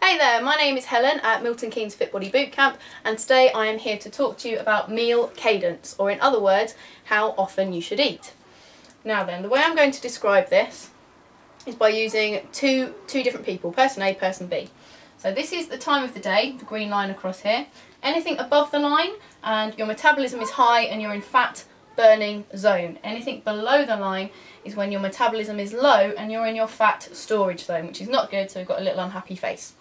Hey there, my name is Helen at Milton Keynes Fit Body Bootcamp, and today I am here to talk to you about meal cadence, or in other words, how often you should eat. Now then, the way I'm going to describe this is by using two different people, person A, person B. So this is the time of the day, the green line across here. Anything above the line and your metabolism is high and you're in fat burning zone. Anything below the line is when your metabolism is low and you're in your fat storage zone, which is not good, so we've got a little unhappy face.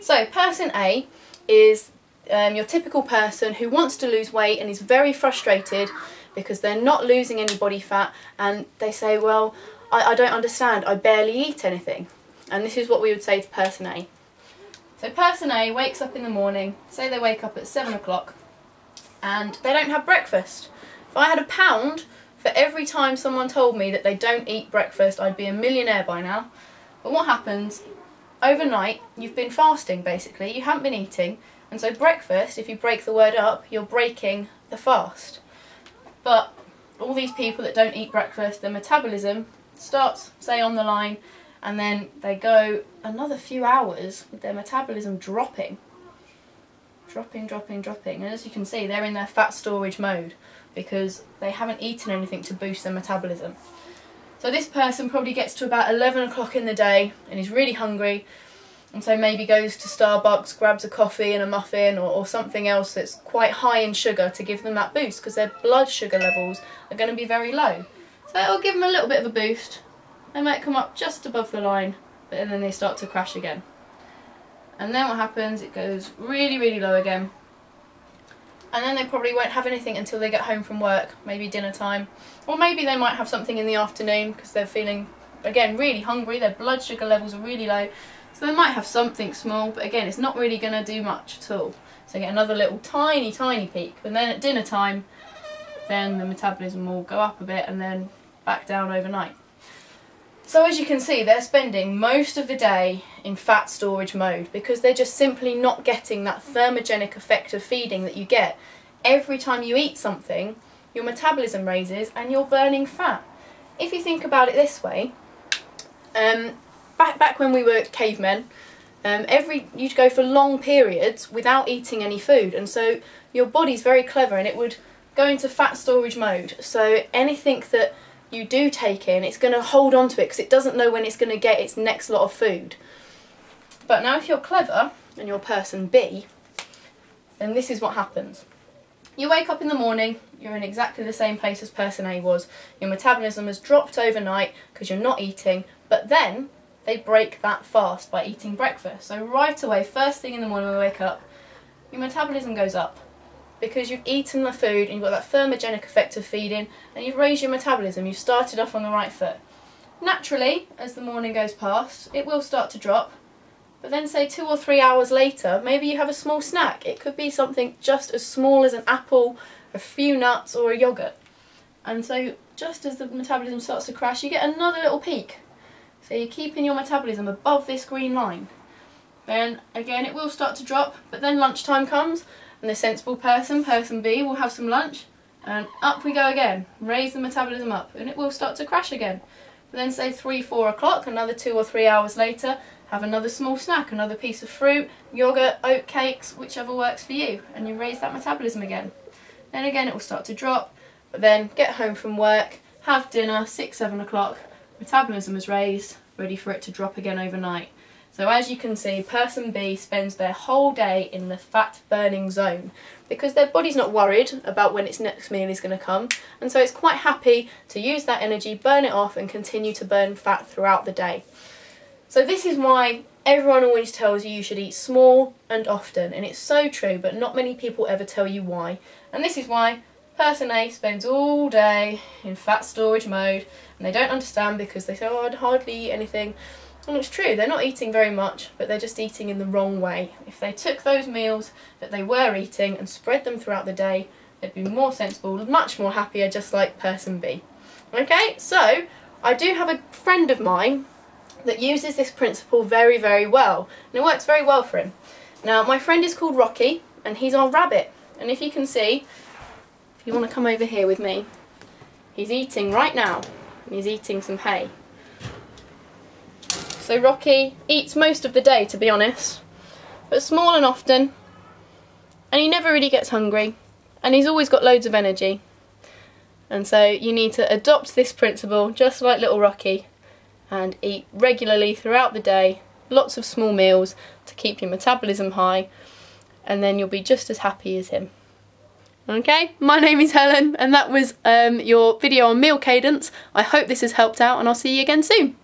So person A is your typical person who wants to lose weight and is very frustrated because they're not losing any body fat, and they say, well, I don't understand, I barely eat anything. And this is what we would say to person A. So person A wakes up in the morning, say they wake up at 7 o'clock, and they don't have breakfast. If I had £1 for every time someone told me that they don't eat breakfast, I'd be a millionaire by now. But what happens? Overnight, you've been fasting basically, you haven't been eating, and so breakfast, if you break the word up, you're breaking the fast. But all these people that don't eat breakfast, their metabolism starts, say, on the line, and then they go another few hours with their metabolism dropping. Dropping. And as you can see, they're in their fat storage mode because they haven't eaten anything to boost their metabolism. So this person probably gets to about 11 o'clock in the day and is really hungry, and so maybe goes to Starbucks, grabs a coffee and a muffin or something else that's quite high in sugar to give them that boost, because their blood sugar levels are going to be very low. So it'll give them a little bit of a boost. They might come up just above the line, but then they start to crash again. And then what happens, it goes really low again. And then they probably won't have anything until they get home from work, maybe dinner time. Or maybe they might have something in the afternoon because they're feeling, again, really hungry, their blood sugar levels are really low. So they might have something small, but again, it's not really going to do much at all. So you get another little tiny peak. And then at dinner time, then the metabolism will go up a bit and then back down overnight. So as you can see, they're spending most of the day in fat storage mode because they're just simply not getting that thermogenic effect of feeding that you get. Every time you eat something, your metabolism raises and you're burning fat. If you think about it this way, back when we were cavemen, you'd go for long periods without eating any food, and so your body's very clever and it would go into fat storage mode. So anything that you do take in, it's going to hold on to it because it doesn't know when it's going to get its next lot of food. But now if you're clever and you're person B, then this is what happens. You wake up in the morning, you're in exactly the same place as person A was. Your metabolism has dropped overnight because you're not eating, but then they break that fast by eating breakfast. So right away, first thing in the morning when you wake up, your metabolism goes up, because you've eaten the food and you've got that thermogenic effect of feeding and you've raised your metabolism, you've started off on the right foot. Naturally, as the morning goes past, it will start to drop, but then say 2 or 3 hours later, maybe you have a small snack. It could be something just as small as an apple, a few nuts or a yogurt. And so just as the metabolism starts to crash, you get another little peak. So you're keeping your metabolism above this green line. Then again it will start to drop, but then lunchtime comes, and the sensible person, person B, will have some lunch, and up we go again. Raise the metabolism up, and it will start to crash again. But then say 3-4 o'clock, another 2 or 3 hours later, have another small snack, another piece of fruit, yogurt, oat cakes, whichever works for you, and you raise that metabolism again. Then again it will start to drop, but then get home from work, have dinner, 6-7 o'clock, metabolism is raised, ready for it to drop again overnight. So as you can see, person B spends their whole day in the fat burning zone because their body's not worried about when its next meal is going to come, and so it's quite happy to use that energy, burn it off and continue to burn fat throughout the day. So this is why everyone always tells you should eat small and often, and it's so true, but not many people ever tell you why. And this is why person A spends all day in fat storage mode, and they don't understand because they say, oh, I'd hardly eat anything. And it's true, they're not eating very much, but they're just eating in the wrong way. If they took those meals that they were eating and spread them throughout the day, they'd be more sensible, much more happier, just like person B. Okay, so I do have a friend of mine that uses this principle very well, and it works very well for him. Now, my friend is called Rocky, and he's our rabbit. And if you can see, if you want to come over here with me, he's eating right now, and he's eating some hay. So Rocky eats most of the day, to be honest. but small and often, and he never really gets hungry, and he's always got loads of energy. And so you need to adopt this principle just like little Rocky and eat regularly throughout the day, lots of small meals to keep your metabolism high, and then you'll be just as happy as him. Okay, my name is Helen, and that was your video on meal cadence. I hope this has helped out, and I'll see you again soon.